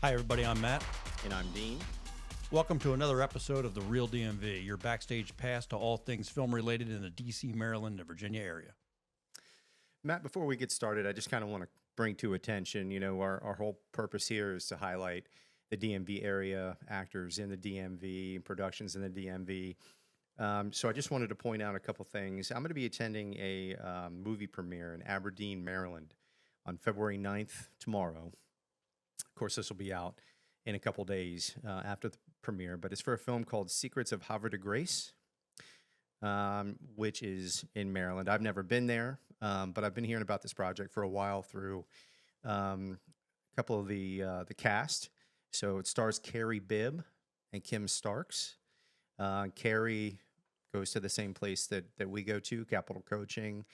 Hi, everybody. I'm Matt. And I'm Dean. Welcome to another episode of The Real DMV, your backstage pass to all things film-related in the D.C., Maryland, and Virginia area. Matt, before we get started, I just kind of want to bring to attention, our whole purpose here is to highlight the DMV area, actors in the DMV, productions in the DMV. So I just wanted to point out a couple things. I'm going to be attending a movie premiere in Aberdeen, Maryland on February 9th, tomorrow. Of course, this will be out in a couple days after the premiere, but it's for a film called Secrets of Havre de Grace, which is in Maryland. I've never been there, but I've been hearing about this project for a while through a couple of the cast. So it stars Carrie Bibb and Kim Starks. Carrie goes to the same place that we go to, Capital Coaching.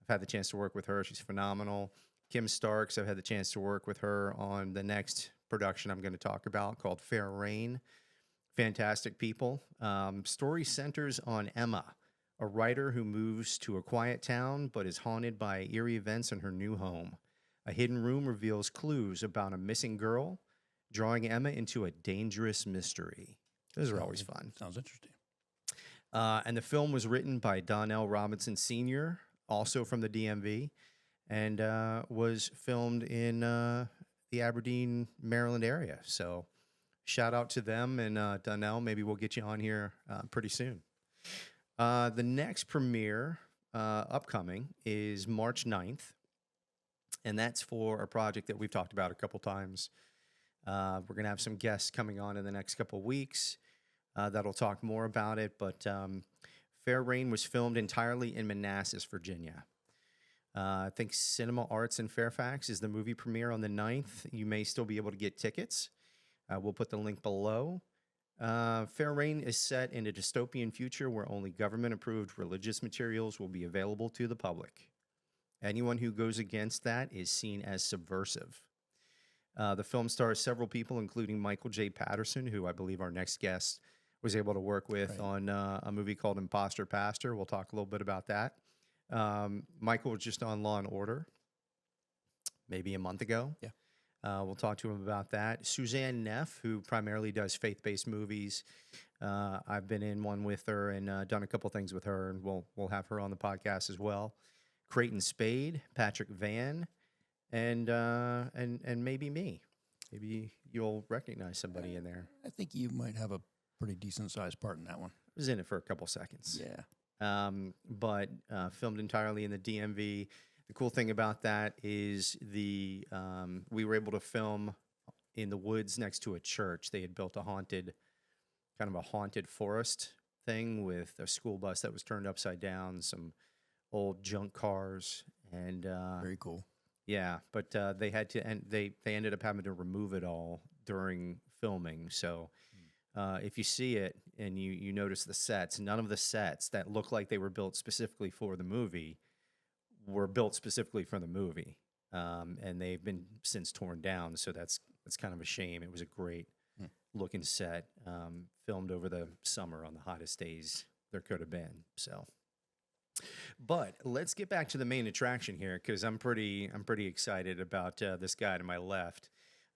I've had the chance to work with her. She's phenomenal. Kim Starks, I've had the chance to work with her on the next production I'm going to talk about called Fair Rain. Fantastic people. Story centers on Emma, a writer who moves to a quiet town but is haunted by eerie events in her new home. A hidden room reveals clues about a missing girl, drawing Emma into a dangerous mystery. Those are always fun. Sounds interesting. And the film was written by Donnell Robinson Sr., also from the DMV, and was filmed in the Aberdeen, Maryland area. So shout out to them and Donnell. Maybe we'll get you on here pretty soon. The next premiere upcoming is March 9th, and that's for a project that we've talked about a couple times. We're going to have some guests coming on in the next couple of weeks that'll talk more about it, but Fair Rain was filmed entirely in Manassas, Virginia. I think Cinema Arts in Fairfax is the movie premiere on the 9th. You may still be able to get tickets. We'll put the link below. Fair Rain is set in a dystopian future where only government-approved religious materials will be available to the public. Anyone who goes against that is seen as subversive. The film stars several people, including Michael J. Patterson, who I believe our next guest was able to work with on a movie called Imposter Pastor. We'll talk a little bit about that. Michael was just on Law and Order maybe a month ago. Yeah. We'll talk to him about that. Suzanne Neff, who primarily does faith-based movies. I've been in one with her and done a couple things with her, and we'll have her on the podcast as well. Creighton Spade, Patrick Van, and maybe me. Maybe you'll recognize somebody in there. I think you might have a pretty decent-sized part in that one. I was in it for a couple seconds. Yeah. But filmed entirely in the DMV. The cool thing about that is we were able to film in the woods next to a church. They had built a haunted forest thing with a school bus that was turned upside down, some old junk cars, and Very cool. yeah. But they had to, and they ended up having to remove it all during filming. So if you see it and you notice the sets, none of the sets that look like they were built specifically for the movie were built specifically for the movie, and they've been since torn down. So that's kind of a shame. It was a great looking set, filmed over the summer on the hottest days there could have been. So, but let's get back to the main attraction here, because I'm pretty excited about this guy to my left,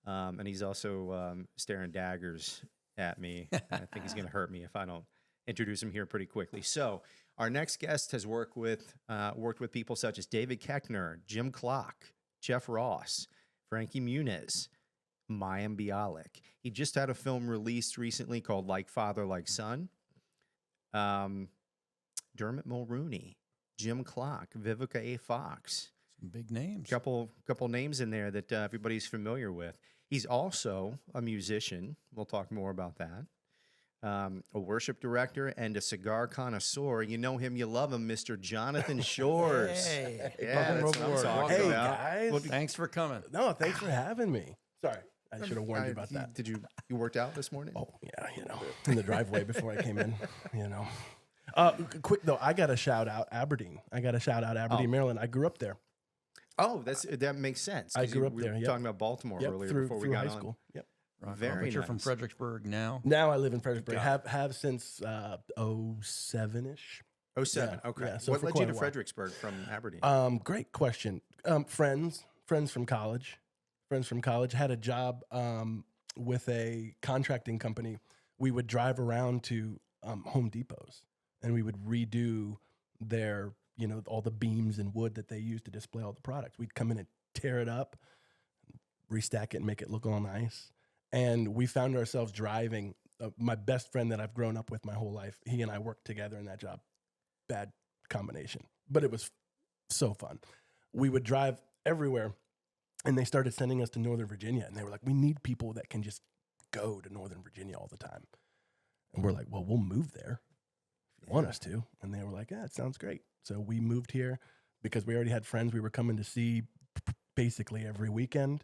and he's also staring daggers at me. I think he's going to hurt me if I don't introduce him here pretty quickly. So our next guest has worked with people such as David Koechner, Jim Klock, Jeff Ross, Frankie Muniz, Mayim Bialik. He just had a film released recently called Like Father, Like Son. Dermot Mulroney, Jim Klock, Vivica A. Fox. Some big names. Couple names in there that everybody's familiar with. He's also a musician. We'll talk more about that. A worship director and a cigar connoisseur. You know him, you love him, Mr. Jonathan Shores. Hey, yeah, that's what I'm talking Hey, about. guys. Well, thanks for coming. No, thanks for having me. Sorry, I should have warned you about that. Did you worked out this morning? Oh, yeah, in the driveway before I came in, Quick, though, I got to shout out Aberdeen. Maryland. I grew up there. Oh, that makes sense. I grew up we there. were talking about Baltimore earlier before we got high school. Yep. Very But you're nice. from Fredericksburg now. Now I live in Fredericksburg. Have since 07-ish. 07. Yeah, Okay. yeah, so What for led quite you a to while. Fredericksburg from Aberdeen? Great question. Friends from college. Had a job with a contracting company, we would drive around to Home Depots and we would redo their, all the beams and wood that they use to display all the products. We'd come in and tear it up, restack it, and make it look all nice. And we found ourselves driving. My best friend that I've grown up with my whole life, he and I worked together in that job. Bad combination, but it was so fun. We would drive everywhere, and they started sending us to Northern Virginia, and they were like, we need people that can just go to Northern Virginia all the time. And we're like, well, we'll move there if you want us to. And they were like, yeah, it sounds great. So we moved here because we already had friends we were coming to see basically every weekend.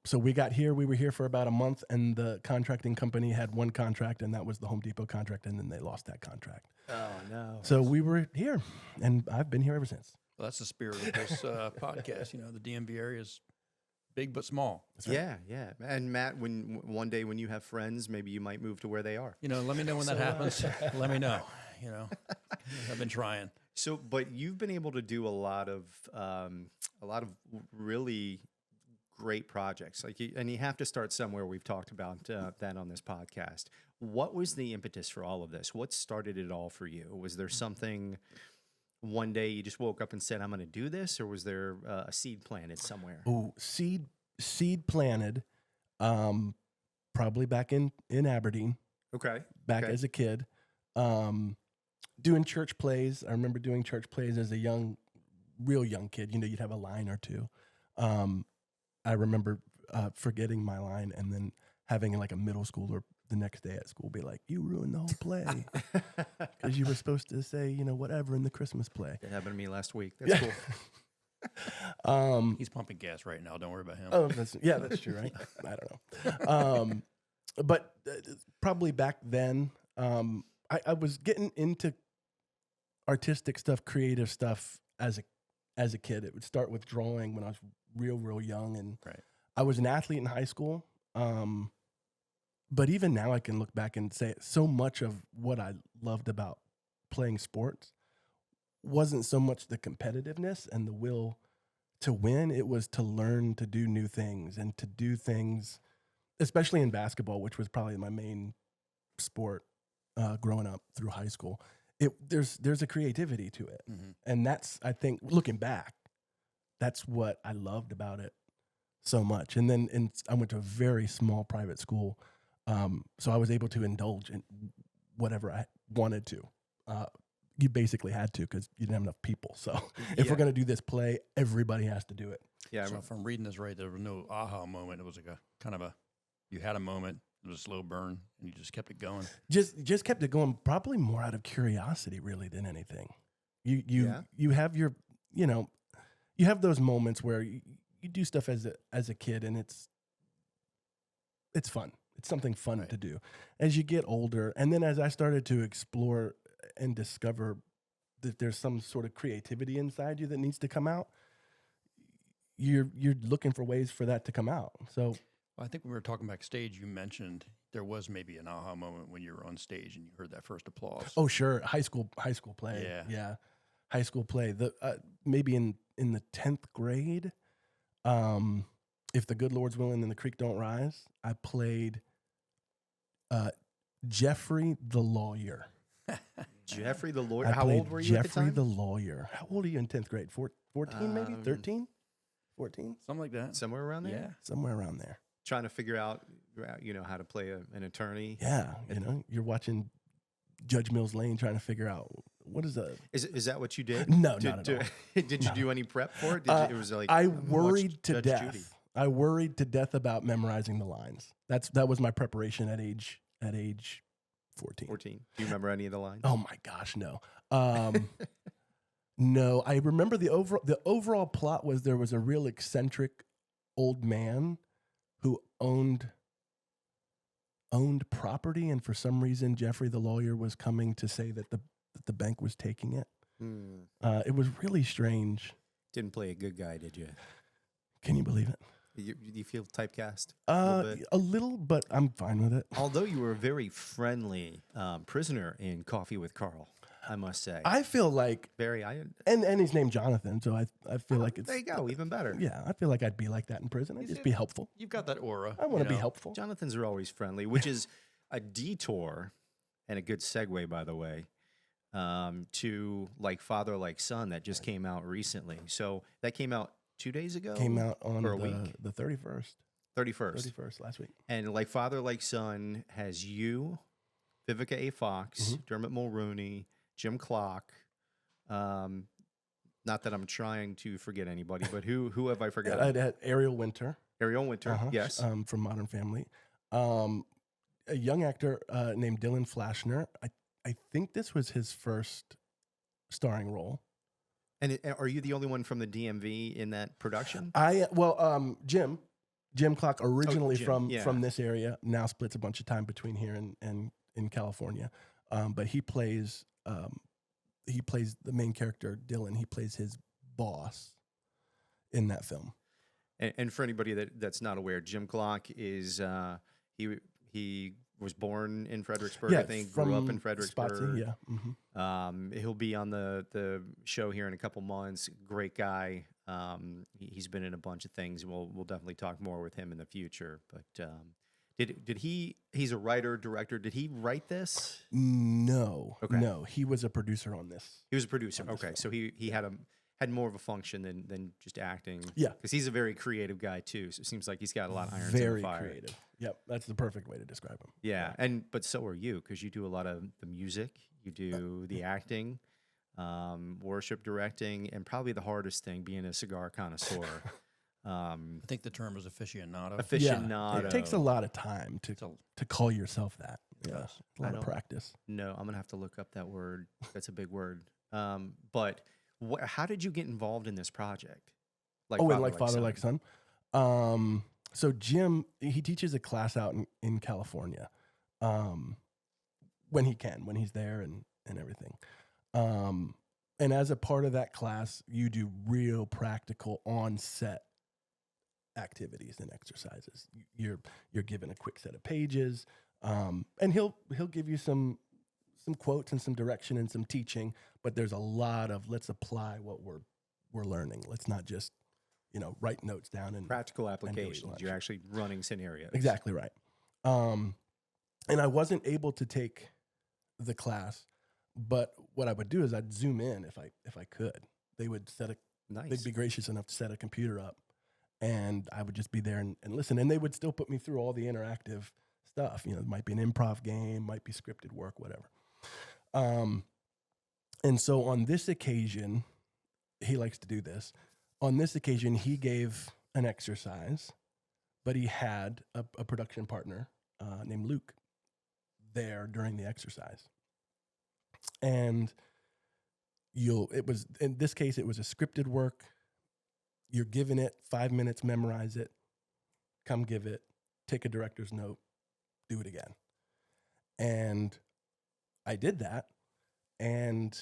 So we got here, we were here for about a month, and the contracting company had one contract, and that was the Home Depot contract, and then they lost that contract. Oh, no. So we were here, and I've been here ever since. Well, that's the spirit of this podcast. The DMV area is big but small. Yeah, yeah. And Matt, one day when you have friends, maybe you might move to where they are. Let me know when that happens. Let me know. I've been trying. So, but you've been able to do a lot of really great projects. And you have to start somewhere. We've talked about that on this podcast. What was the impetus for all of this? What started it all for you? Was there something one day you just woke up and said, I'm going to do this? Or was there a seed planted somewhere? Oh, seed planted, probably back in Aberdeen. Okay. Back as a kid, doing church plays. I remember doing church plays as a real young kid. You'd have a line or two. I remember forgetting my line and then having like a middle schooler the next day at school be like, you ruined the whole play because you were supposed to say, whatever in the Christmas play. It happened to me last week. That's cool. He's pumping gas right now. Don't worry about him. Oh, that's true, right? I don't know. But probably back then, I was getting into artistic stuff, creative stuff as a kid. It would start with drawing when I was real young, and I was an athlete in high school. But even now I can look back and say so much of what I loved about playing sports wasn't so much the competitiveness and the will to win. It was to learn to do new things and to do things, especially in basketball, which was probably my main sport growing up through high school. There's a creativity to it. Mm-hmm. And that's, I think, looking back, that's what I loved about it so much. And then I went to a very small private school, so I was able to indulge in whatever I wanted to. You basically had to because you didn't have enough people. So if we're going to do this play, everybody has to do it. Yeah. So if I'm reading this right, there was no aha moment. It was like you had a moment. It was a slow burn, and you just kept it going. Just kept it going, probably more out of curiosity, really, than anything. You have your, you have those moments where you do stuff as a kid, and it's fun. It's something fun to do. As you get older, and then as I started to explore and discover that there's some sort of creativity inside you that needs to come out, you're looking for ways for that to come out. So I think when we were talking backstage, you mentioned there was maybe an aha moment when you were on stage and you heard that first applause. Oh, sure. High school play. Yeah. High school play. Maybe in the 10th grade, If the Good Lord's Willing and the Creek Don't Rise, I played Jeffrey the lawyer. Jeffrey the lawyer. How old were you at the time? Jeffrey the lawyer. How old are you in 10th grade? 14 maybe? 13? 14? Something like that. Somewhere around there? Yeah. Somewhere around there. Trying to figure out, how to play an attorney. Yeah. You're watching Judge Mills Lane trying to figure out what is that? Is that what you did? No, not at all. Did you do any prep for it? It was like I worried to death. Judy. I worried to death about memorizing the lines. That was my preparation at age 14. 14. Do you remember any of the lines? Oh my gosh, no. No, I remember the overall plot was there was a real eccentric old man who owned property, and for some reason Jeffrey the lawyer was coming to say that the bank was taking it. It was really strange. Didn't play a good guy, did you? Can you believe it? You feel typecast? A little, but I'm fine with it. Although you were a very friendly prisoner in Coffee with Carl. I must say. I feel like, Very. and he's named Jonathan, so I feel like it's There you go. Even better. yeah. I feel like I'd be like that in prison. I'd just be helpful. You've got that aura. I want to be helpful. Jonathans are always friendly, which is a detour and a good segue, by the way, to Like Father, Like Son that just came out recently. So that came out 2 days ago. Came out on for a week. the 31st. 31st. Last week. And Like Father, Like Son has you, Vivica A. Fox, Dermot Mulroney, Jim Klock. Not that I'm trying to forget anybody, but who have I forgotten? I'd had Ariel Winter. Ariel Winter, yes. From Modern Family. A young actor named Dylan Flashner. I think this was his first starring role. And are you the only one from the DMV in that production? Jim Klock, originally Jim, from this area, now splits a bunch of time between here and in California. But he plays the main character, Dylan. He plays his boss in that film. And for anybody that's not aware, Jim Klock is he was born in Fredericksburg, I think, grew up in Fredericksburg. Spotsy, yeah. Mm-hmm. He'll be on the show here in a couple months. Great guy. He's been in a bunch of things. We'll definitely talk more with him in the future. But did he? He's a writer, director. Did he write this? No. Okay. No. He was a producer on this. He was a producer. Okay, so he had more of a function than just acting. Yeah, because he's a very creative guy too. So it seems like he's got a lot of irons in the very fire. creative. Yep, that's the perfect way to describe him. Yeah, but so are you, because you do a lot of the music, you do the acting, worship directing, and probably the hardest thing, being a cigar connoisseur. I think the term is aficionado. Aficionado. It takes a lot of time to call yourself that. Yeah, a lot of practice. No, I'm gonna have to look up that word. That's a big word. But how did you get involved in this project? Like Father, Like Son. So Jim, he teaches a class out in California, when he's there and everything. And as a part of that class, you do real practical on-set activities and exercises. You're given a quick set of pages, and he'll give you some quotes and some direction and some teaching. But there's a lot of let's apply what we're learning. Let's not just write notes down and practical applications. You're actually running scenarios. Exactly right. And I wasn't able to take the class, but what I would do is I'd zoom in if I could. They would they'd be gracious enough to set a computer up, and I would just be there and listen. And they would still put me through all the interactive stuff. It might be an improv game, might be scripted work, whatever. And so on this occasion, he likes to do this. On this occasion, he gave an exercise, but he had a production partner named Luke there during the exercise. And in this case, it was a scripted work. You're given it 5 minutes, memorize it, come give it, take a director's note, do it again. And I did that, and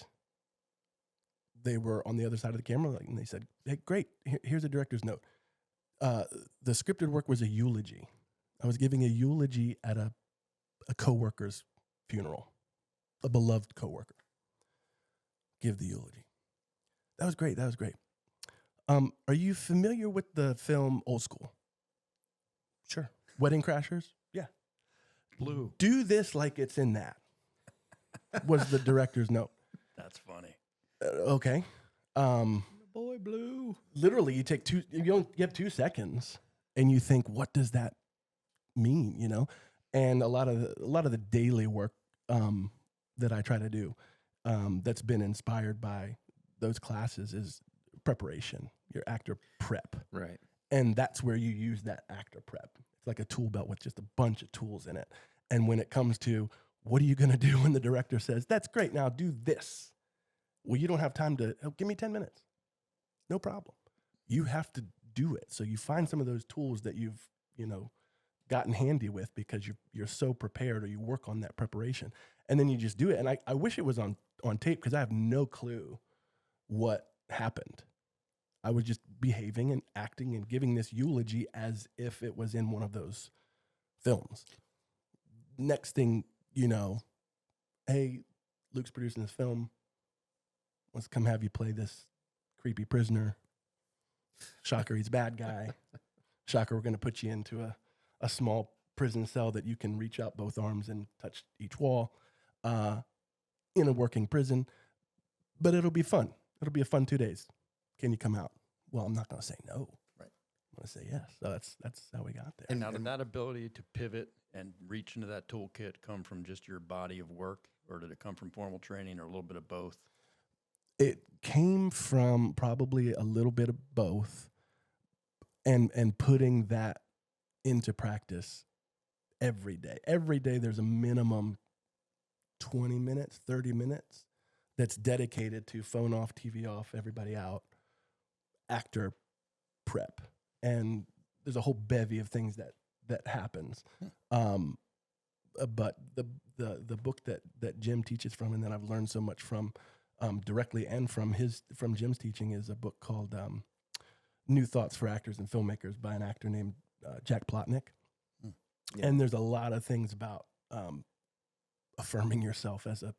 they were on the other side of the camera, and they said, "Hey, great, here's a director's note." The scripted work was a eulogy. I was giving a eulogy at a coworker's funeral, a beloved coworker. Give the eulogy. That was great. Are you familiar with the film Old School? Sure. Wedding Crashers? Yeah. Blue. Do this like it's in that, was the director's note. That's funny. Okay. Boy Blue. Literally, you have 2 seconds, and you think, what does that mean? And a lot of the daily work that I try to do that's been inspired by those classes is preparation, your actor prep. Right. And that's where you use that actor prep. It's like a tool belt with just a bunch of tools in it. And when it comes to what are you going to do when the director says, "That's great, now do this." Well, you don't have time to, give me 10 minutes. No problem. You have to do it. So you find some of those tools that you've, gotten handy with because you're so prepared, or you work on that preparation. And then you just do it. And I wish it was on tape, because I have no clue what happened. I was just behaving and acting and giving this eulogy as if it was in one of those films. Next thing you know, hey, Luke's producing this film. let's come have you play this creepy prisoner. Shocker, he's a bad guy. Shocker, we're going to put you into a small prison cell that you can reach out both arms and touch each wall in a working prison. But it'll be fun. It'll be a fun 2 days. Can you come out? Well, I'm not going to say no. Right. I'm going to say yes. So that's how we got there. And now, did that ability to pivot and reach into that toolkit come from just your body of work, or did it come from formal training, or a little bit of both? It came from probably a little bit of both, and putting that into practice every day. Every day there's a minimum 20 minutes, 30 minutes that's dedicated to phone off, TV off, everybody out, actor prep. And there's a whole bevy of things that happens. But the book that Jim teaches from, and that I've learned so much from directly and from Jim's teaching, is a book called New Thoughts for Actors and Filmmakers by an actor named Jack Plotnick. Yeah. And there's a lot of things about affirming yourself as a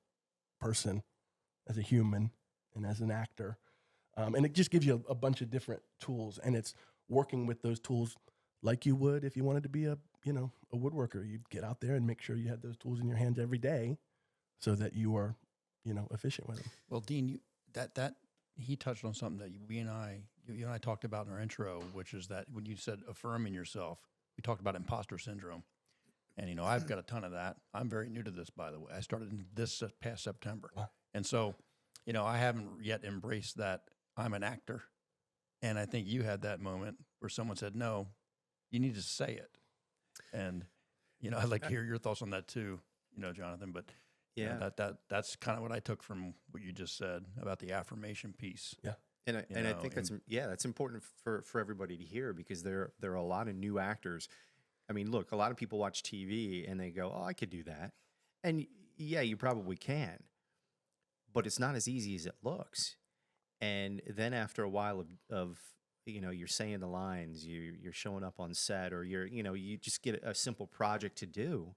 person, as a human, and as an actor. And it just gives you a bunch of different tools, and it's working with those tools like you would if you wanted to be a woodworker. You'd get out there and make sure you had those tools in your hands every day so that you are, efficient with them. Well, Dean, he touched on something that you and I talked about in our intro, which is that when you said affirming yourself, we talked about imposter syndrome. And, I've got a ton of that. I'm very new to this, by the way. I started in this past September. Wow. And so, I haven't yet embraced that I'm an actor. And I think you had that moment where someone said, no, you need to say it. And, I'd like to hear your thoughts on that too, Jonathan. But yeah, that's kind of what I took from what you just said about the affirmation piece. Yeah. And I think that's important for everybody to hear, because there are a lot of new actors. I mean, look, a lot of people watch TV and they go, oh, I could do that. And yeah, you probably can, but it's not as easy as it looks. And then after a while of you're saying the lines, you're showing up on set, or you just get a simple project to do.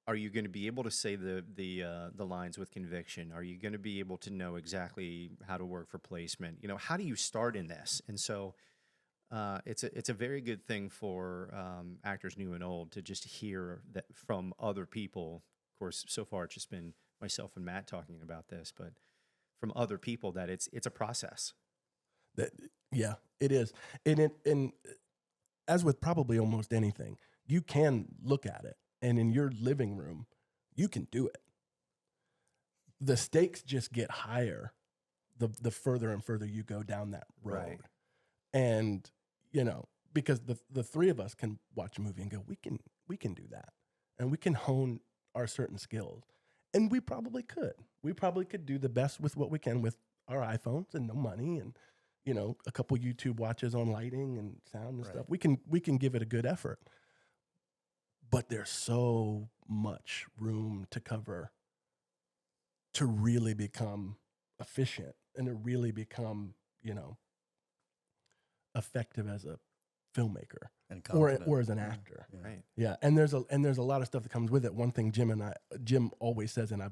Are you going to be able to say the lines with conviction? Are you going to be able to know exactly how to work for placement? How do you start in this? And so it's a very good thing for actors new and old to just hear that from other people. Of course, so far it's just been myself and Matt talking about this, but from other people that it's a process. Yeah, it is. And as with probably almost anything, you can look at it, and in your living room, you can do it. The stakes just get higher the further and further you go down that road. Right. And, because the three of us can watch a movie and go, we can do that. And we can hone our certain skills. And we probably could. We probably could do the best with what we can with our iPhones and no money and, a couple YouTube watches on lighting and sound and stuff. We can give it a good effort. But there's so much room to cover to really become efficient and to really become, effective as a filmmaker or as an actor. Yeah. Right. Yeah. And there's a lot of stuff that comes with it. One thing Jim always says, and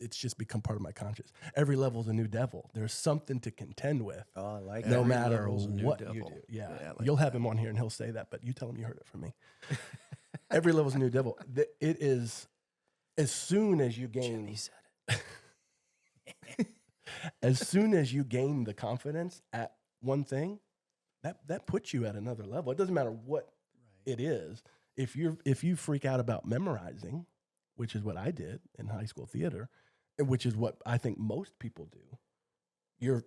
it's just become part of my conscience. Every level's a new devil. There's something to contend with. Oh, I like no that. matter level's a new what devil. you do. Yeah. like You'll have him on here and he'll say that, but you tell him you heard it from me. Every level's a new devil. It is, as soon as you gain, Jimmy said it. as soon as you gain the confidence at one thing, that puts you at another level. It doesn't matter what it is. If you freak out about memorizing, which is what I did in high school theater, and which is what I think most people do.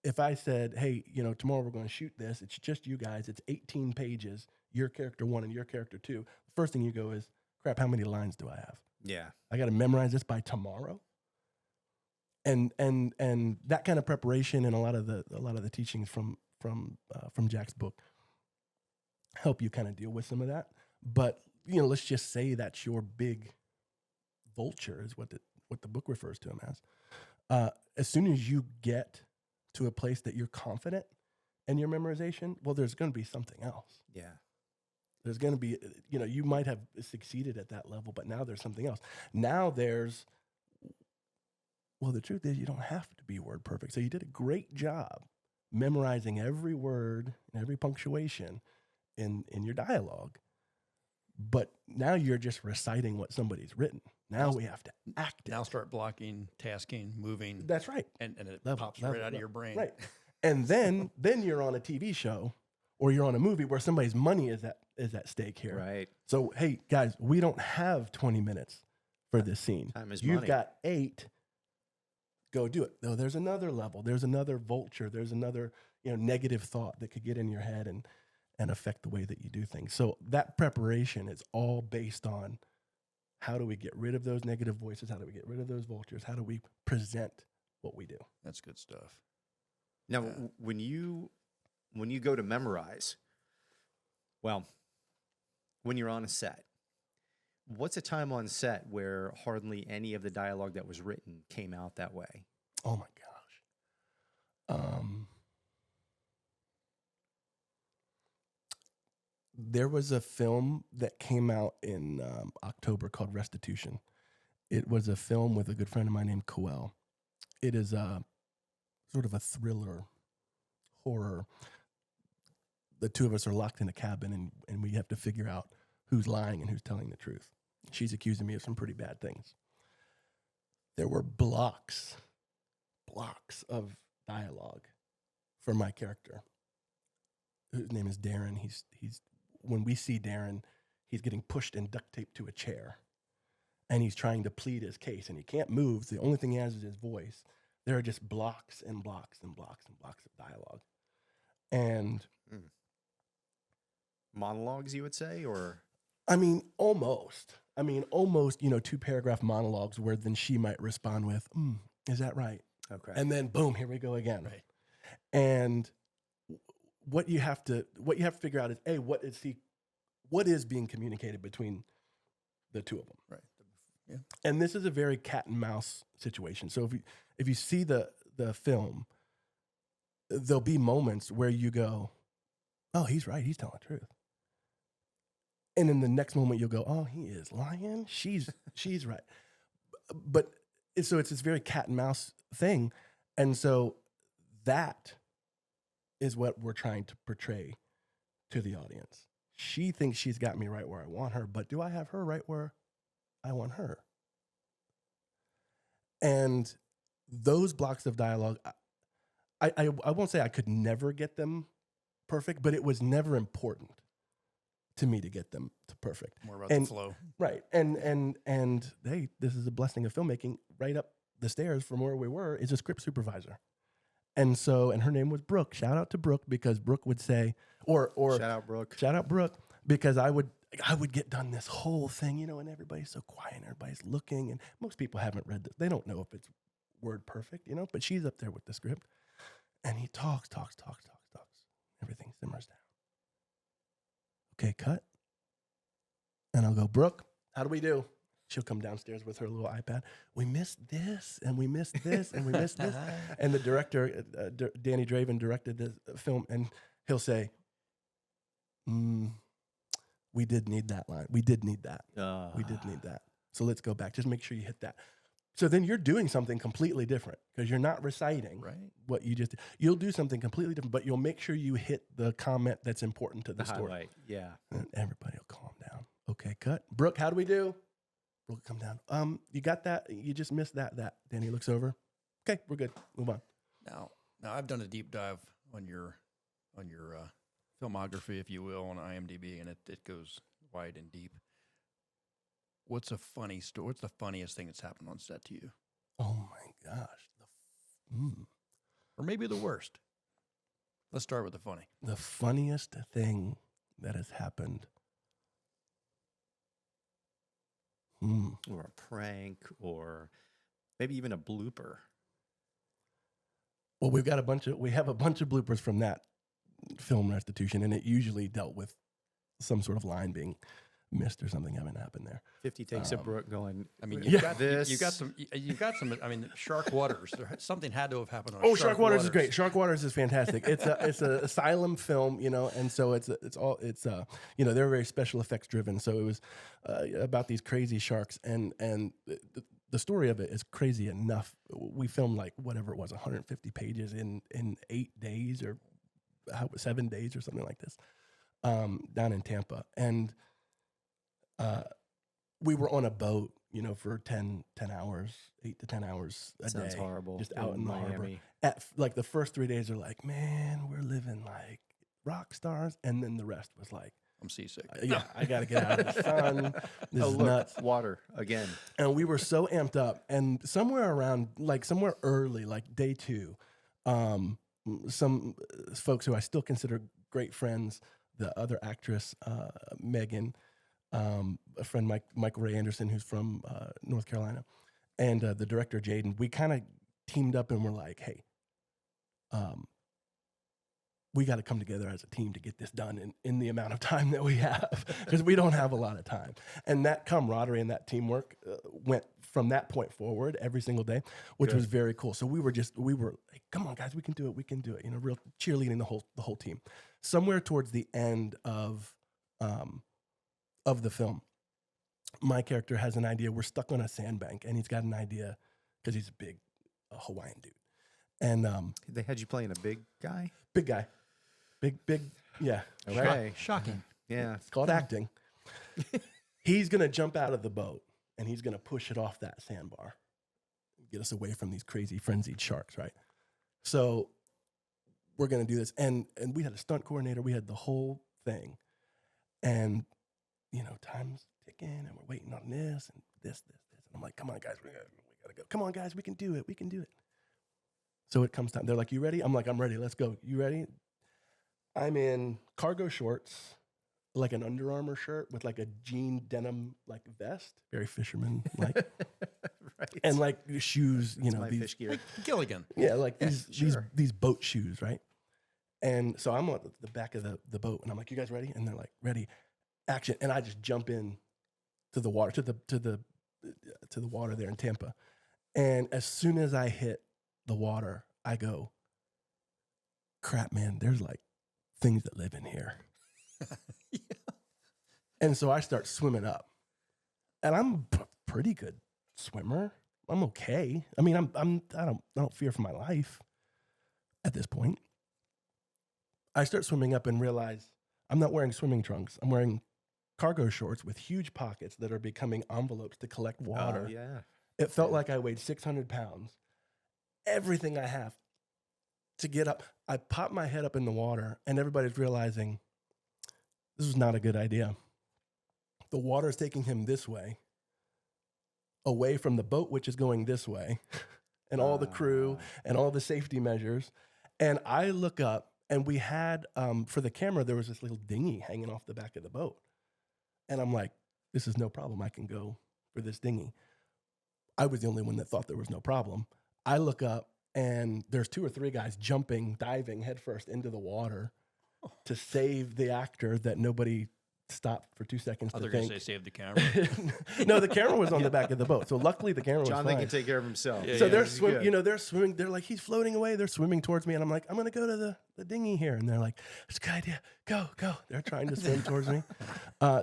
If I said, hey, tomorrow we're going to shoot this, it's just you guys, it's 18 pages, your character 1 and your character 2. The first thing you go is, crap, how many lines do I have? Yeah. I got to memorize this by tomorrow. And that kind of preparation and a lot of the teachings from Jack's book help you kind of deal with some of that. But let's just say that's your big vulture, is what the book refers to him as. As soon as you get to a place that you're confident in your memorization, well, there's going to be something else. Yeah. There's going to be, you might have succeeded at that level, but now there's something else. Now there's Well, the truth is you don't have to be word perfect. So you did a great job memorizing every word and every punctuation in your dialogue. But now you're just reciting what somebody's written. Now we have to act it. Now start blocking, tasking, moving. That's right. And it Level, pops level, right out of level. your brain. Right. And then you're on a TV show or you're on a movie where somebody's money is at stake here. Right. So, hey, guys, we don't have 20 minutes for this scene. Time is You've money. got 8. Go do it. No, there's another level. There's another vulture. There's another, negative thought that could get in your head and affect the way that you do things. So that preparation is all based on how do we get rid of those negative voices? How do we get rid of those vultures? How do we present what we do? That's good stuff. Now, when you go to memorize, well, when you're on a set, what's a time on set where hardly any of the dialogue that was written came out that way? Oh my gosh. There was a film that came out in October called Restitution. It was a film with a good friend of mine named Coel. It is a sort of a thriller, horror. The two of us are locked in a cabin and we have to figure out who's lying and who's telling the truth. She's accusing me of some pretty bad things. There were blocks of dialogue for my character, whose name is Darren. He's when we see Darren, he's getting pushed and duct taped to a chair, and he's trying to plead his case, and he can't move. The only thing he has is his voice. There are just blocks and blocks and blocks and blocks of dialogue, and monologues, you would say, or almost. 2-paragraph monologues where then she might respond with, "Is that right?" Okay, And then boom, here we go again. Right. And what you have to figure out is what is being communicated between the two of them. Right. Yeah. And this is a very cat and mouse situation. So if you see the film, there'll be moments where you go, "Oh, he's right. He's telling the truth." And in the next moment you'll go, "Oh, he is lying. She's right." But it's this very cat and mouse thing. And so that is what we're trying to portray to the audience. She thinks she's got me right where I want her, but do I have her right where I want her? And those blocks of dialogue, I won't say I could never get them perfect, but it was never important to me to get them to perfect. More about the flow. Right. And hey, this is a blessing of filmmaking. Right up the stairs from where we were is a script supervisor. And her name was Brooke. Shout out to Brooke, because Brooke would say, or shout out Brooke, because I would get done this whole thing, and everybody's so quiet and everybody's looking, and most people haven't read this. They don't know if it's word perfect, but she's up there with the script, and he talks. Everything simmers down. Okay, cut. And I'll go, "Brooke, how do we do?" She'll come downstairs with her little iPad. "We missed this, and we missed this, and we missed this." And the director, Danny Draven, directed the film, and he'll say, "We did need that line. We did need that. We did need that. So let's go back. Just make sure you hit that." So then you're doing something completely different, because you're not reciting what you just did. You'll do something completely different, but you'll make sure you hit the comment that's important to the story. highlight. Yeah. And everybody will calm down. Okay, cut. "Brooke, how do we do?" Brooke, come down. You got that? You just missed that. Danny looks over. "Okay, we're good. Move on." Now I've done a deep dive on your filmography, if you will, on IMDb, and it goes wide and deep. What's a funny story? What's the funniest thing that's happened on set to you? Oh my gosh. Or maybe the worst. Let's start with the funny. The funniest thing that has happened. Or a prank, or maybe even a blooper. Well, we have a bunch of bloopers from that film, Restitution, and it usually dealt with some sort of line being missed or something having happened there. 50 takes of Brooke going, You got some. Shark Waters. Something had to have happened on. Shark Waters is great. Shark Waters is fantastic. It's an asylum film, and so they're very special effects driven. So it was about these crazy sharks, and the the story of it is crazy enough. We filmed like whatever it was, 150 pages in 8 days or 7 days or something like this, down in Tampa. And we were on a boat, for 10 hours, 8 to 10 hours a Sounds day. horrible. Just out in the harbor. Miami. At like the first 3 days are like, man, we're living like rock stars. And then the rest was like, I'm seasick. yeah, I got to get out of the sun. This is nuts. Water again. And we were so amped up. And somewhere early, like day 2, some folks who I still consider great friends, the other actress, Megan, a friend, Michael Ray Anderson, who's from North Carolina, and the director, Jaden, we kind of teamed up and we're like, hey, we got to come together as a team to get this done in the amount of time that we have, because we don't have a lot of time. And that camaraderie and that teamwork went from that point forward every single day, which was very cool. So we were like, come on, guys, we can do it. Real cheerleading the whole team. Somewhere towards the end of the film, my character has an idea. We're stuck on a sandbank, and he's got an idea because he's a big Hawaiian dude. And They had you playing a big guy? big guy, big, yeah. Okay. Right? Shocking. Yeah. It's called acting. He's gonna jump out of the boat, and he's gonna push it off that sandbar, get us away from these crazy frenzied sharks, right? So we're gonna do this, and we had a stunt coordinator. We had the whole thing, and time's ticking, and we're waiting on this and this. And I'm like, come on, guys, we gotta go. Come on, guys, we can do it. We can do it. So it comes time. They're like, you ready? I'm like, I'm ready. Let's go. You ready? I'm in cargo shorts, like an Under Armour shirt with like a jean denim like vest, very fisherman like, Right. and like shoes. My these fish gear. Gilligan. yeah, like sure. these boat shoes, right? And so I'm on the back of the boat, and I'm like, you guys ready? And they're like, ready. Action. And I just jump in to the water, to the water there in Tampa. And as soon as I hit the water, I go, crap, man, there's like things that live in here. Yeah. And so I start swimming up, and I'm a pretty good swimmer. I'm okay. I mean, I don't fear for my life at this point. I start swimming up and realize I'm not wearing swimming trunks. I'm wearing cargo shorts with huge pockets that are becoming envelopes to collect water. Oh, yeah. It felt like I weighed 600 pounds. Everything I have to get up. I pop my head up in the water, and everybody's realizing this is not a good idea. The water is taking him this way, away from the boat, which is going this way, and all the crew and all the safety measures. And I look up, and we had, for the camera, there was this little dinghy hanging off the back of the boat. And I'm like, this is no problem. I can go for this dinghy. I was the only one that thought there was no problem. I look up, and there's 2 or 3 guys diving headfirst into the water to save the actor that nobody stopped for 2 seconds I to was going think. to say save the camera. No, the camera was on the back of the boat. So luckily the camera was John, fine. they can take care of himself. Yeah, So yeah, they're this is good. they're swimming. They're like, he's floating away. They're swimming towards me, and I'm like, I'm gonna go to the dinghy here, and they're like, it's a good idea. Go. They're trying to swim towards me.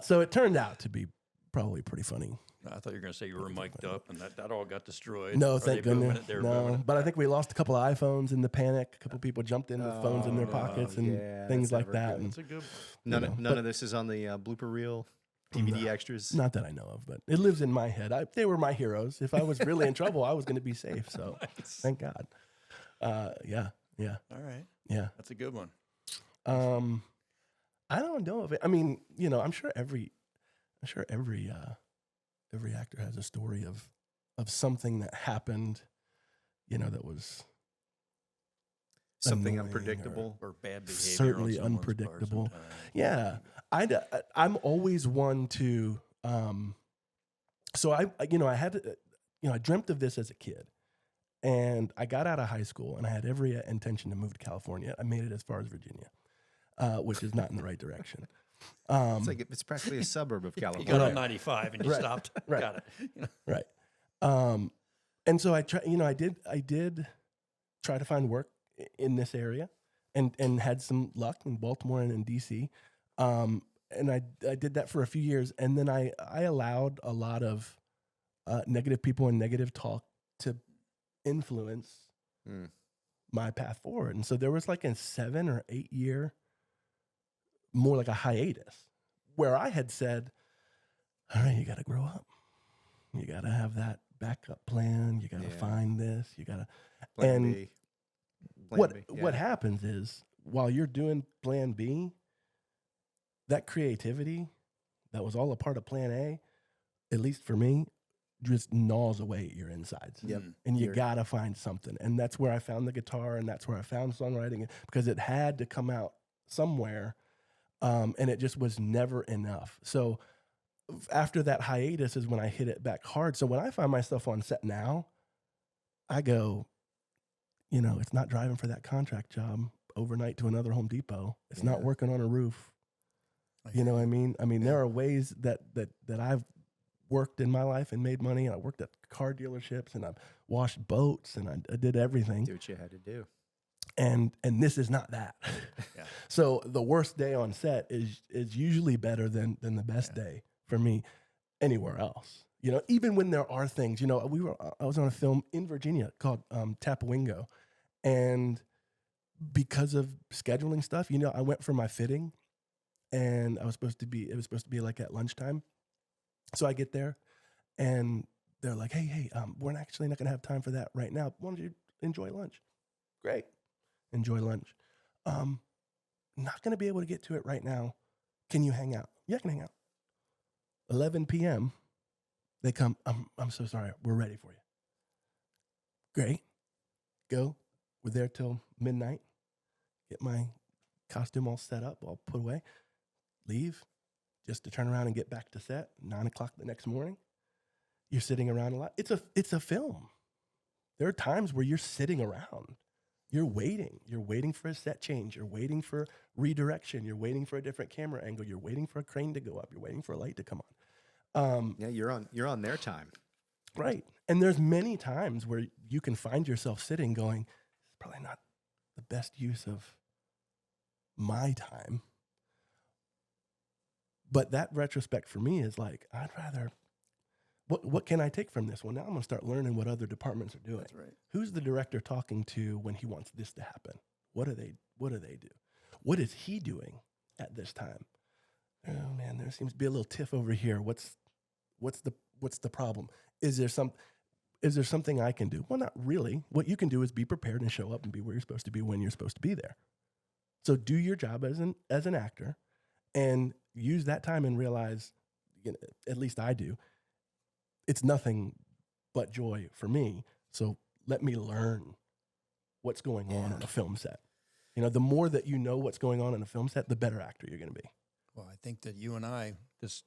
So it turned out to be probably pretty funny. I thought you were going to say you were mic'd up, and that all got destroyed. No, Are thank they moving goodness. it? They were moving No, it. but I think we lost a couple of iPhones in the panic. A couple people jumped in with phones in their pockets and yeah, things that's like never that. good. And That's a good. None of this is on the blooper reel, DVD extras. not that I know of, but it lives in my head. They were my heroes. If I was really in trouble, I was going to be safe. So thank God. Yeah. All right. Yeah. That's a good one. I don't know if it. I mean, I'm sure every actor has a story of something that happened, that was Something annoying unpredictable. Or bad behavior. certainly on someone's part unpredictable. sometimes. Yeah, I'm always one to. So I dreamt of this as a kid, and I got out of high school, and I had every intention to move to California. I made it as far as Virginia, which is not in the right direction. It's practically a suburb of You California. got Right. on 95 and you Right. stopped. Right. Got it. Right. And so I did try to find work in this area and had some luck in Baltimore and in DC. And I did that for a few years. And then I allowed a lot of negative people and negative talk to influence my path forward. And so there was like a 7 or 8 year, more like a hiatus, where I had said, all right, you got to grow up. You got to have that backup plan. You got to find this. You got to. Plan B. What happens is, while you're doing plan B, that creativity that was all a part of plan A, at least for me, just gnaws away at your insides. Yep. And you got to find something. And that's where I found the guitar, and that's where I found songwriting, because it had to come out somewhere. And it just was never enough. So after that hiatus is when I hit it back hard. So when I find myself on set now, I go, it's not driving for that contract job overnight to another Home Depot. It's not working on a roof. You know what I mean? I mean, there are ways that I've worked in my life and made money. And I worked at car dealerships, and I've washed boats, and I did everything. Do what you had to do. And this is not that. Yeah. So the worst day on set is usually better than the best day for me anywhere else. Even when there are things, I was on a film in Virginia called Tapawingo, and because of scheduling stuff, I went for my fitting, and it was supposed to be like at lunchtime. So I get there, and they're like, hey, we're actually not going to have time for that right now. Why don't you enjoy lunch? Great. Enjoy lunch. Not going to be able to get to it right now. Can you hang out? Yeah, I can hang out. 11 p.m. They come. I'm so sorry. We're ready for you. Great. Go. We're there till midnight. Get my costume all set up, all put away. Leave, just to turn around and get back to set. 9 o'clock the next morning. You're sitting around a lot. It's a film. There are times where you're sitting around. You're waiting. You're waiting for a set change. You're waiting for redirection. You're waiting for a different camera angle. You're waiting for a crane to go up. You're waiting for a light to come on. You're on their time. Right. And there's many times where you can find yourself sitting going, it's probably not the best use of my time. But that retrospect for me is like, I'd rather, what can I take from this? Well, now I'm going to start learning what other departments are doing. That's right. Who's the director talking to when he wants this to happen? What do they do? What is he doing at this time? Oh man, there seems to be a little tiff over here. What's the problem? Is there something I can do? Well, not really. What you can do is be prepared and show up and be where you're supposed to be when you're supposed to be there. So do your job as an actor, and use that time and realize, at least I do, it's nothing but joy for me. So let me learn what's going on a film set. The more that you know what's going on in a film set, the better actor you're going to be. Well, I think that you and I, this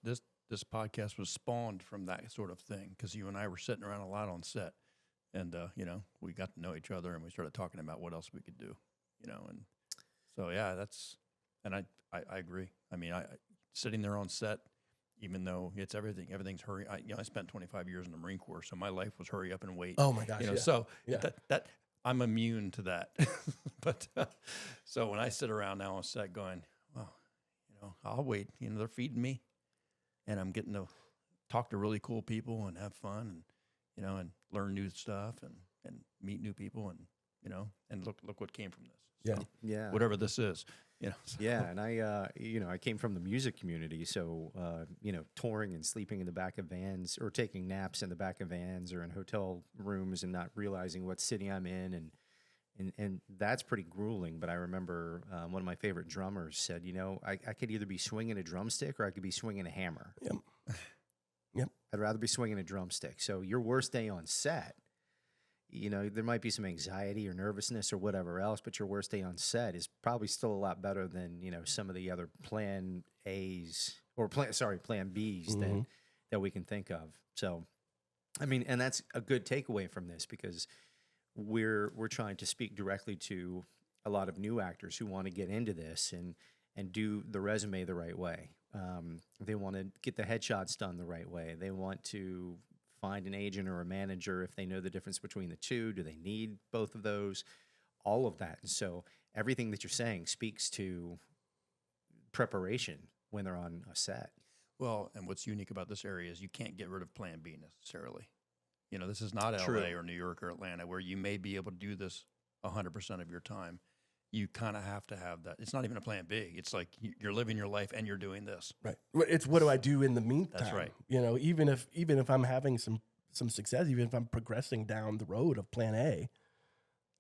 podcast was spawned from that sort of thing, because you and I were sitting around a lot on set, and we got to know each other, and we started talking about what else we could do, and so and I agree. I mean, I sitting there on set, even though it's everything's hurry. I spent 25 years in the Marine Corps, so my life was hurry up and wait. Oh my gosh! So that I'm immune to that. But so when I sit around now on set going, well, I'll wait. They're feeding me, and I'm getting to talk to really cool people and have fun, and and learn new stuff and meet new people, and look what came from this. So, whatever this is. So. Yeah, and I came from the music community, so touring and sleeping in the back of vans, or taking naps in the back of vans, or in hotel rooms, and not realizing what city I'm in, and that's pretty grueling. But I remember one of my favorite drummers said, I could either be swinging a drumstick or I could be swinging a hammer. Yep. I'd rather be swinging a drumstick. So your worst day on set, there might be some anxiety or nervousness or whatever else, but your worst day on set is probably still a lot better than, some of the other plan A's or plan B's that we can think of. So, I mean, and that's a good takeaway from this, because we're trying to speak directly to a lot of new actors who want to get into this and do the resume the right way. They want to get the headshots done the right way. They want to find an agent or a manager if they know the difference between the two. Do they need both of those? All of that. And so everything that you're saying speaks to preparation when they're on a set. Well, and what's unique about this area is you can't get rid of Plan B necessarily. You know, this is not True. LA or New York or Atlanta where you may be able to do this 100% of your time. You kind of have to have that. It's not even a plan B. It's like you're living your life and you're doing this. Right. It's what do I do in the meantime? That's right. You know, even if I'm having some success, even if I'm progressing down the road of plan A,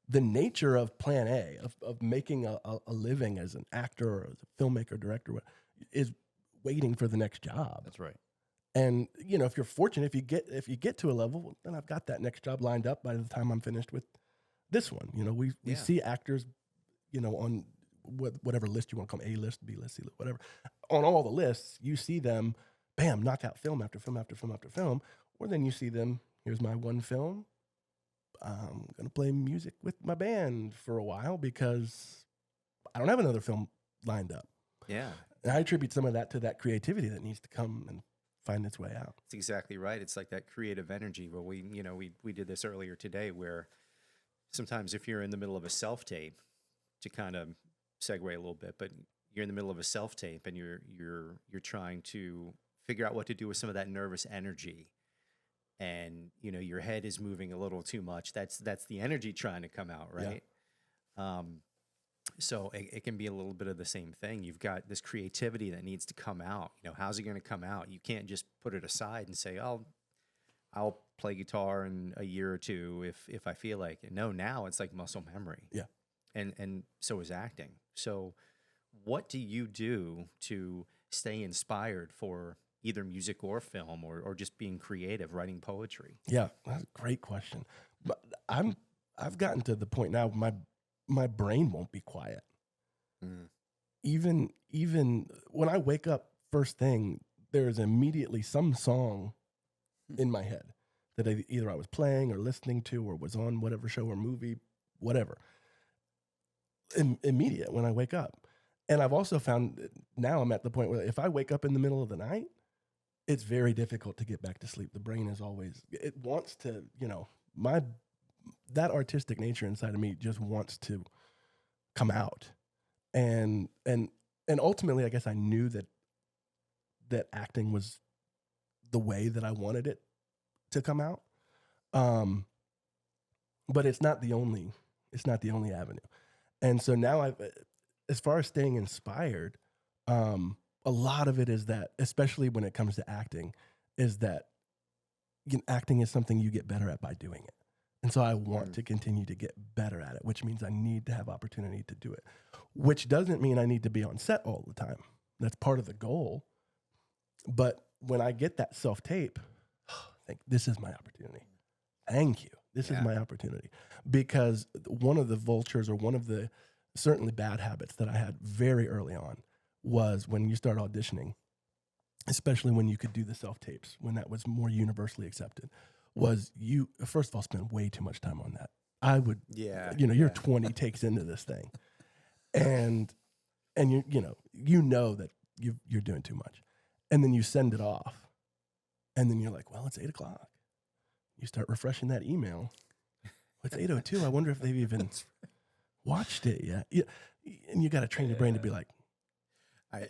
the nature of plan A, of making a living as an actor or as a filmmaker, director, is waiting for the next job. That's right. And, you know, if you're fortunate, if you get to a level, well, then I've got that next job lined up by the time I'm finished with this one. You know, we see actors, you know, on whatever list you want to call them, A list, B list, C list, whatever. On all the lists, you see them, bam, knock out film after film after film after film. Or then you see them, here's my one film. I'm going to play music with my band for a while because I don't have another film lined up. Yeah. And I attribute some of that to that creativity that needs to come and find its way out. That's exactly right. It's like that creative energy. Well, we did this earlier today where sometimes if you're in the middle of a self-tape, to kind of segue a little bit, but you're in the middle of a self-tape and you're trying to figure out what to do with some of that nervous energy. And, you know, your head is moving a little too much. That's the energy trying to come out, right? Yeah. So it can be a little bit of the same thing. You've got this creativity that needs to come out. You know, how's it going to come out? You can't just put it aside and say, "Oh, I'll play guitar in a year or two if I feel like it." No, now it's like muscle memory. Yeah. And so is acting. So what do you do to stay inspired for either music or film or just being creative, writing poetry? Yeah, that's a great question. But I've gotten to the point now my brain won't be quiet. Mm. Even when I wake up first thing, there's immediately some song in my head that either I was playing or listening to or was on whatever show or movie, whatever. Immediate when I wake up. And I've also found that now I'm at the point where if I wake up in the middle of the night, it's very difficult to get back to sleep. The brain is always, it wants to, you know, that artistic nature inside of me just wants to come out. And ultimately, I guess I knew that acting was the way that I wanted it to come out. But it's not the only avenue. And so now as far as staying inspired, a lot of it is that, especially when it comes to acting, is that acting is something you get better at by doing it. And so I want to continue to get better at it, which means I need to have opportunity to do it, which doesn't mean I need to be on set all the time. That's part of the goal. But when I get that self-tape, I think this is my opportunity. Thank you. This is my opportunity. Because one of the vultures, or one of the certainly bad habits that I had very early on, was when you start auditioning, especially when you could do the self-tapes, when that was more universally accepted, was you, first of all, spend way too much time on that. I would, you're 20 takes into this thing. And you know that you're doing too much. And then you send it off. And then you're like, well, it's 8:00. You start refreshing that email. It's 8:02. I wonder if they've even watched it yet. And you got to train your brain to be like,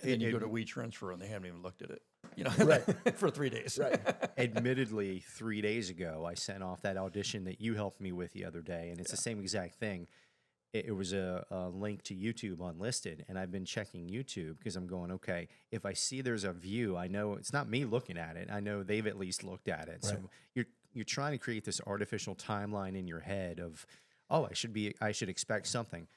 and you go to WeTransfer and they haven't even looked at it, right. for 3 days. Right. Admittedly, 3 days ago, I sent off that audition that you helped me with the other day, and it's the same exact thing. It was a link to YouTube unlisted, and I've been checking YouTube because I'm going, okay, if I see there's a view, I know it's not me looking at it. I know they've at least looked at it. Right. So you're trying to create this artificial timeline in your head of, oh, I should expect something.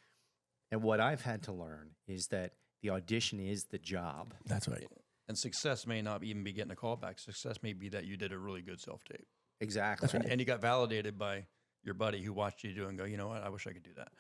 And what I've had to learn is that the audition is the job. That's right. And success may not even be getting a call back. Success may be that you did a really good self-tape. Exactly. That's right. And you got validated by your buddy who watched you do and go, you know what, I wish I could do that.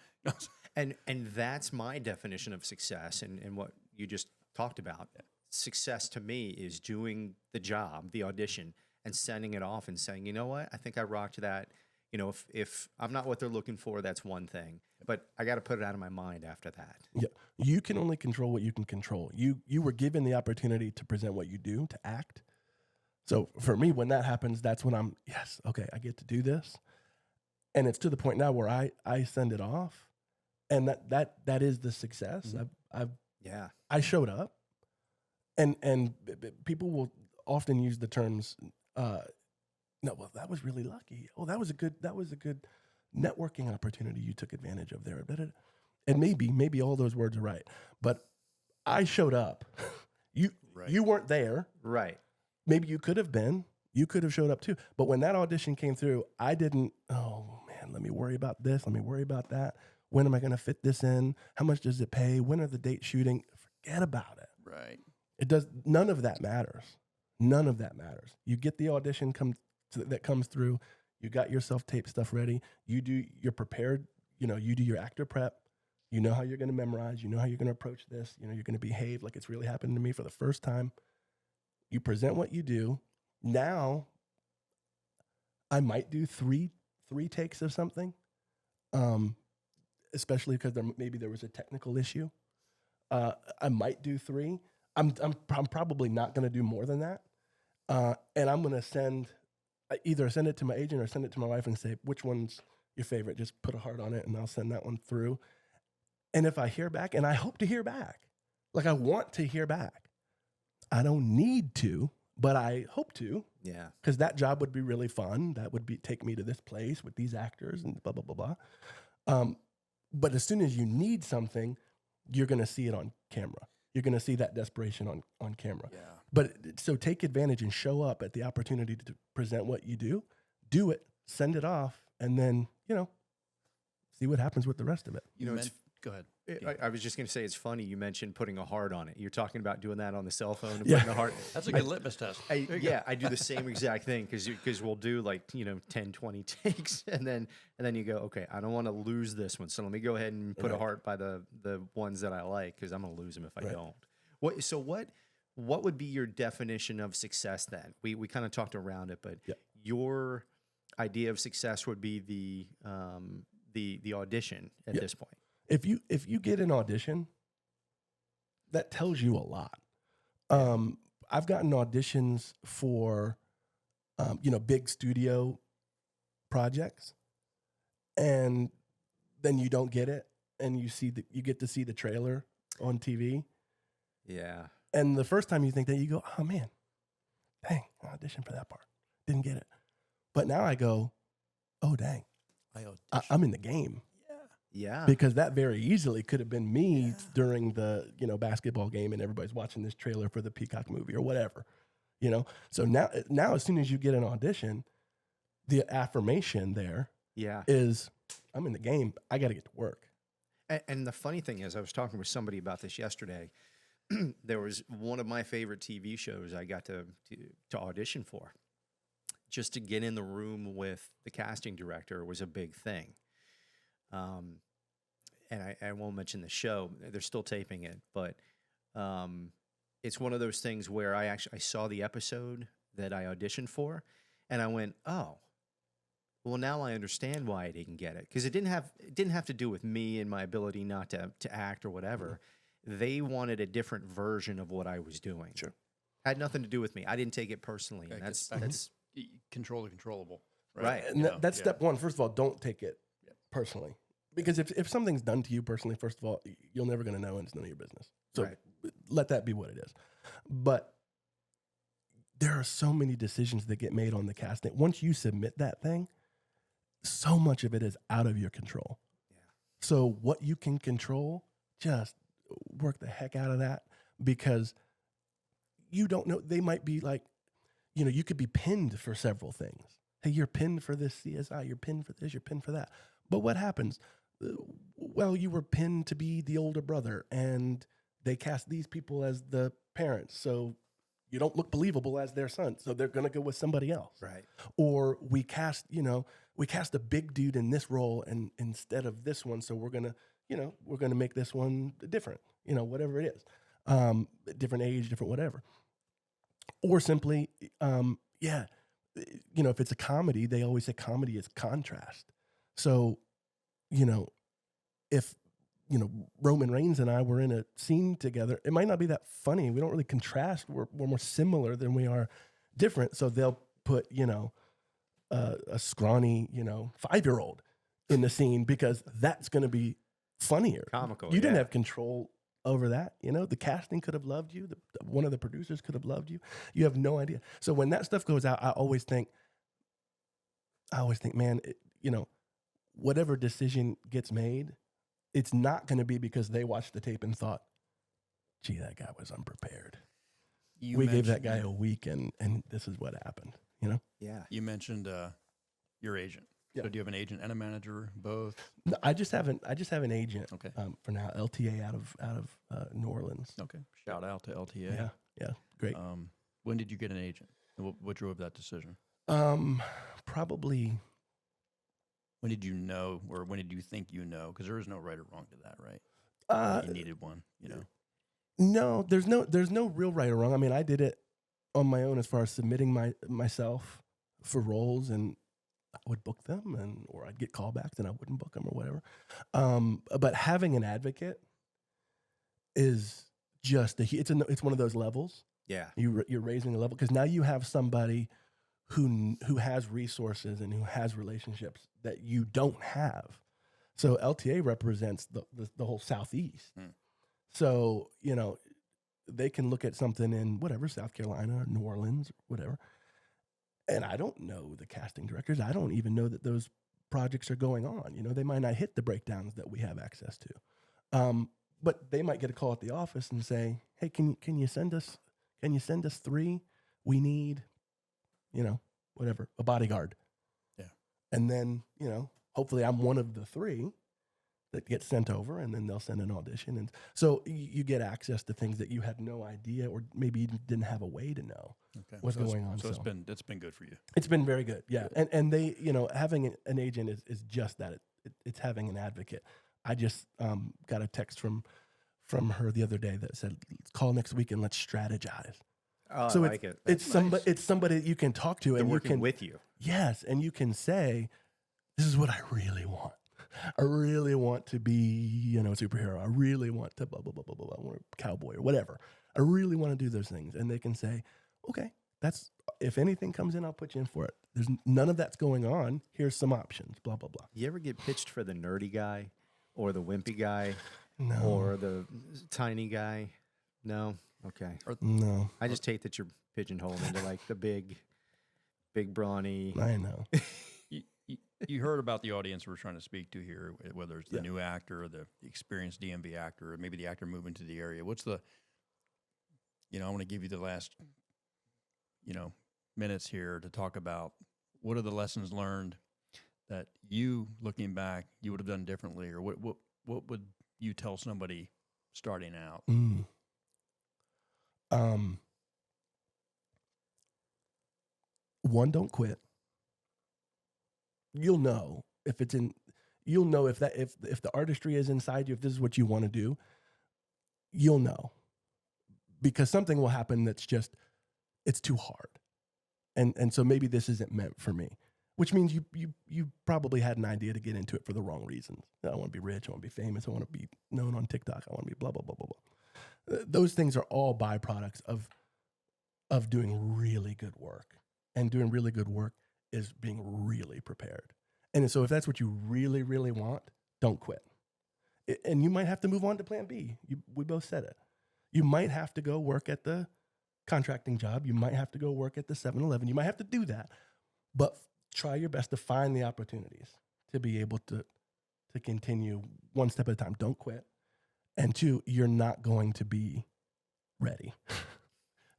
And that's my definition of success and what you just talked about. Yeah. Success to me is doing the job, the audition, and sending it off and saying, you know what, I think I rocked that. You know, if I'm not what they're looking for, that's one thing. But I got to put it out of my mind after that. Yeah, you can only control what you can control. You were given the opportunity to present what you do, to act. So for me, when that happens, that's when I'm, yes, okay, I get to do this. And it's to the point now where I send it off, and that is the success. Mm-hmm. I showed up, and people will often use the terms No, well, that was really lucky. Oh, that was a good networking opportunity you took advantage of there. And maybe all those words are right. But I showed up. You weren't there. Right. Maybe you could have been. You could have showed up too. But when that audition came through, I didn't, oh man, let me worry about this. Let me worry about that. When am I going to fit this in? How much does it pay? When are the dates shooting? Forget about it. Right. None of that matters. None of that matters. You get the audition that comes through. You got your self-tape stuff ready. You're prepared. You do your actor prep. You know how you're going to memorize. You know how you're going to approach this. You're going to behave like it's really happening to me for the first time. You present what you do. Now, I might do three takes of something, especially because maybe there was a technical issue. I might do 3. I'm probably not going to do more than that. And I'm going to either send it to my agent or send it to my wife and say, which one's your favorite? Just put a heart on it and I'll send that one through. And if I hear back, and I hope to hear back, like I want to hear back. I don't need to, but I hope to. Yeah. Because that job would be really fun. That would take me to this place with these actors and blah, blah, blah, blah. But as soon as you need something, you're going to see it on camera. You're going to see that desperation on camera. Yeah. But so take advantage and show up at the opportunity to present what you do it, send it off, and then, see what happens with the rest of it. Go ahead. I was just going to say, it's funny you mentioned putting a heart on it. You're talking about doing that on the cell phone and Yeah. putting a heart. That's a good litmus test. I do the same exact thing because we'll do 10, 20 takes and then you go, okay, I don't want to lose this one. So let me go ahead and put a heart by the ones that I like because I'm going to lose them if I don't. What would be your definition of success then? We kind of talked around it, but your idea of success would be the audition at this point. If you get an audition, that tells you a lot. I've gotten auditions for, big studio projects, and then you don't get it, and you get to see the trailer on TV. Yeah. And the first time you think that, you go, oh man, dang, I auditioned for that part, didn't get it. But now I go, oh dang, I'm in the game. Yeah. Because that very easily could have been me during the, basketball game and everybody's watching this trailer for the Peacock movie or whatever, So now as soon as you get an audition, the affirmation there is I'm in the game. I got to get to work. And the funny thing is, I was talking with somebody about this yesterday. There was one of my favorite TV shows I got to audition for. Just to get in the room with the casting director was a big thing. And I won't mention the show. They're still taping it, but it's one of those things where I saw the episode that I auditioned for, and I went, oh, well, now I understand why I didn't get it, because it didn't have to do with me and my ability not to act or whatever. They wanted a different version of what I was doing. Sure, had nothing to do with me. I didn't take it personally. And that's control the controllable. Right. And that's step one. First of all, don't take it personally. Because if something's done to you personally, first of all, you're never going to know, and it's none of your business. So let that be what it is. But there are so many decisions that get made on the casting. Once you submit that thing, so much of it is out of your control. Yeah. So what you can control, just work the heck out of that, because you don't know. They might be like, you could be pinned for several things. Hey, you're pinned for this CSI. You're pinned for this. You're pinned for that. But what happens? Well, you were pinned to be the older brother, and they cast these people as the parents, so you don't look believable as their son, so they're going to go with somebody else. Right. Or we cast a big dude in this role and instead of this one, so we're going to make this one different, whatever it is. Different age, different whatever. Or simply, if it's a comedy, they always say comedy is contrast. So, if, Roman Reigns and I were in a scene together, it might not be that funny. We don't really contrast. We're more similar than we are different. So they'll put, a scrawny, 5-year-old in the scene because that's going to be funnier. Comical. You didn't have control over that. The casting could have loved you. One of the producers could have loved you. You have no idea. So when that stuff goes out, I always think, I always think, man, whatever decision gets made, it's not going to be because they watched the tape and thought, gee, that guy was unprepared. We gave that guy a week and this is what happened, Yeah. You mentioned your agent. Yeah. So do you have an agent and a manager, both? No, I just have an agent. Okay. For now, LTA out of New Orleans. Okay. Shout out to LTA. Yeah, great. When did you get an agent? And what drove that decision? Probably. When did you know, or when did you think you know? Because there is no right or wrong to that, right? You needed one, No, there's no real right or wrong. I mean, I did it on my own as far as submitting myself for roles, and I would book them, or I'd get callbacks and I wouldn't book them or whatever. But having an advocate is just it's one of those levels. Yeah. You're raising the level because now you have somebody who has resources and who has relationships that you don't have. So LTA represents the whole Southeast. So, they can look at something in whatever, South Carolina, New Orleans, whatever. And I don't know the casting directors. I don't even know that those projects are going on. They might not hit the breakdowns that we have access to. But they might get a call at the office and say, hey, can you send us 3? We need, whatever, a bodyguard. Yeah. And then, hopefully I'm one of the 3 that gets sent over, and then they'll send an audition. And so you get access to things that you had no idea, or maybe even didn't have a way to know what's going on. So it's been good for you. It's been very good. Yeah. And they, having an agent is just that. It's having an advocate. I just got a text from her the other day that said, call next week and let's strategize. Oh, So I like it. It's somebody that you can talk to, They're and you working can with you. Yes, and you can say, this is what I really want. I really want to be, a superhero. I really want to blah, blah, blah, blah, blah, blah. I want a cowboy or whatever. I really want to do those things. And they can say, okay, if anything comes in, I'll put you in for it. There's none of that's going on. Here's some options, blah, blah, blah. You ever get pitched for the nerdy guy or the wimpy guy No. or the tiny guy? No? Okay. No. I just hate that you're pigeonholed into like the big brawny. I know. You heard about the audience we're trying to speak to here, whether it's the Yeah. new actor or the experienced DMV actor, or maybe the actor moving to the area. What's the, I want to give you the last, minutes here to talk about what are the lessons learned that you, looking back, you would have done differently, or what would you tell somebody starting out? One, don't quit. You'll know if the artistry is inside you, if this is what you want to do, you'll know, because something will happen that's just, it's too hard. And so maybe this isn't meant for me, which means you probably had an idea to get into it for the wrong reasons. I want to be rich. I want to be famous. I want to be known on TikTok. I want to be blah, blah, blah, blah, blah. Those things are all byproducts of doing really good work. And doing really good work is being really prepared. And so if that's what you really, really want, don't quit. And you might have to move on to plan B. We both said it. You might have to go work at the contracting job. You might have to go work at the 7-Eleven. You might have to do that. But try your best to find the opportunities to be able to continue one step at a time. Don't quit. And 2, you're not going to be ready.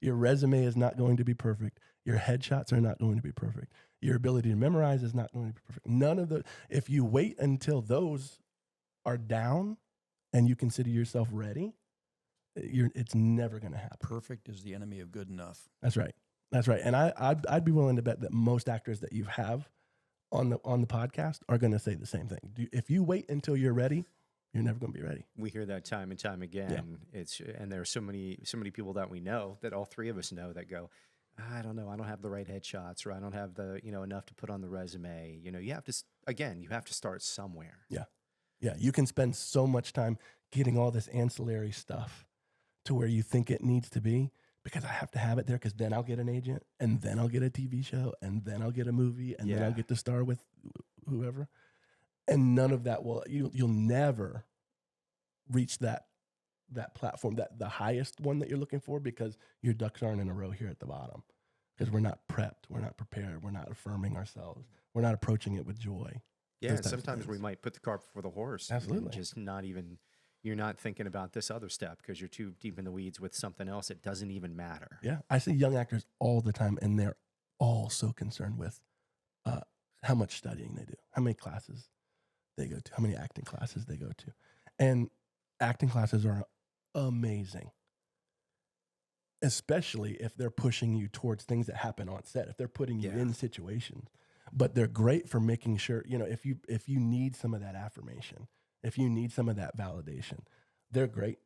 Your resume is not going to be perfect. Your headshots are not going to be perfect. Your ability to memorize is not going to be perfect. None of the, if you wait until those are down and you consider yourself ready, it's never going to happen. Perfect is the enemy of good enough. That's right. That's right. And I'd be willing to bet that most actors that you have on the podcast are going to say the same thing. If you wait until you're ready, you're never going to be ready. We hear that time and time again. Yeah. And there are so many people that we know, that all 3 of us know, that go, I don't know, I don't have the right headshots, or I don't have the, enough to put on the resume. You have to start somewhere. Yeah. Yeah. You can spend so much time getting all this ancillary stuff to where you think it needs to be, because I have to have it there, because then I'll get an agent, and then I'll get a TV show, and then I'll get a movie, and then I'll get to star with whoever. And none of that you'll never reach that platform, the highest one that you're looking for, because your ducks aren't in a row here at the bottom, because we're not prepped, we're not prepared, we're not affirming ourselves. We're not approaching it with joy. Yeah, Those types of sometimes we things. might put the cart before the horse. Absolutely. And just not even, you're not thinking about this other step because you're too deep in the weeds with something else that doesn't even matter. Yeah, I see young actors all the time, and they're all so concerned with how much studying they do, how many classes they go to, how many acting classes they go to. And acting classes are amazing, especially if they're pushing you towards things that happen on set, if they're putting you in situations. But they're great for making sure, if you need some of that affirmation, if you need some of that validation, they're great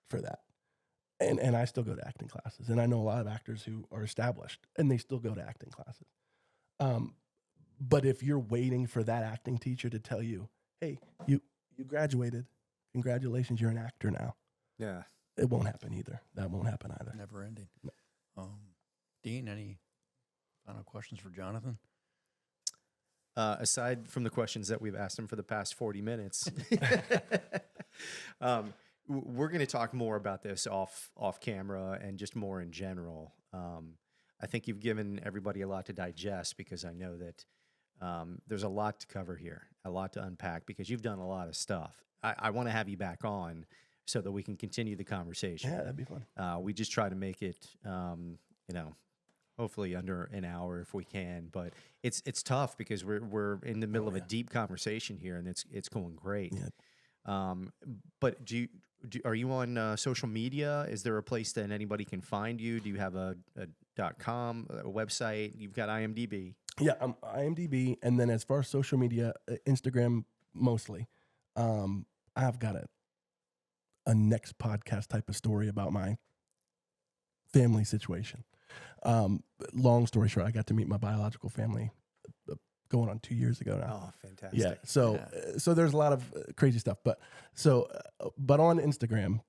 for that. And I still go to acting classes. And I know a lot of actors who are established, and they still go to acting classes. But if you're waiting for that acting teacher to tell you, hey, you graduated, congratulations, you're an actor now. Yeah. It won't happen either. That won't happen either. Never ending. Dean, any final questions for Jonathan? Aside from the questions that we've asked him for the past 40 minutes, we're going to talk more about this off camera and just more in general. I think you've given everybody a lot to digest because I know that there's a lot to cover here, a lot to unpack because you've done a lot of stuff. I want to have you back on so that we can continue the conversation. Yeah, that'd be fun. We just try to make it, hopefully under an hour if we can. But it's tough because we're in the middle of a deep conversation here, and it's going great. Yeah. But are you on social media? Is there a place that anybody can find you? Do you have a .com, a website? You've got IMDb. Yeah, IMDb, and then as far as social media, Instagram mostly. I've got a next podcast type of story about my family situation. Long story short, I got to meet my biological family going on 2 years ago now. Oh, fantastic! Yeah, so there's a lot of crazy stuff, but on Instagram,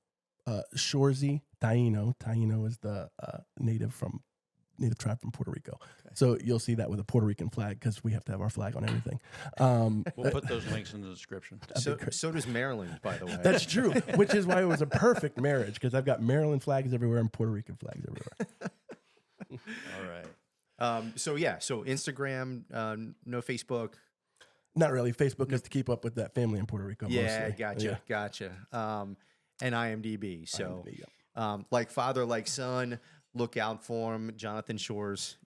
Shoresy Taino. Taino is the native tribe from Puerto Rico. Okay. So you'll see that with a Puerto Rican flag because we have to have our flag on everything. We'll put those links in the description. So does Maryland, by the way. That's true, which is why it was a perfect marriage because I've got Maryland flags everywhere and Puerto Rican flags everywhere. All right. So Instagram, no Facebook. Not really. Facebook is to keep up with that family in Puerto Rico. Yeah, mostly. Gotcha. And IMDb. So, IMDb, like father, like son. Look out for him, Jonathan Shores.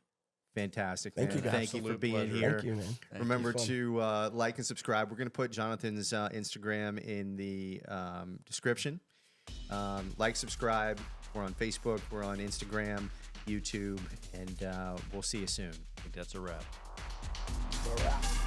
Fantastic, man. Thank you, guys. Thank you for being Pleasure. here. Thank you, man. Remember to like and subscribe. We're going to put Jonathan's Instagram in the description. Like, subscribe. We're on Facebook. We're on Instagram, YouTube, and we'll see you soon. I think that's a wrap. All right.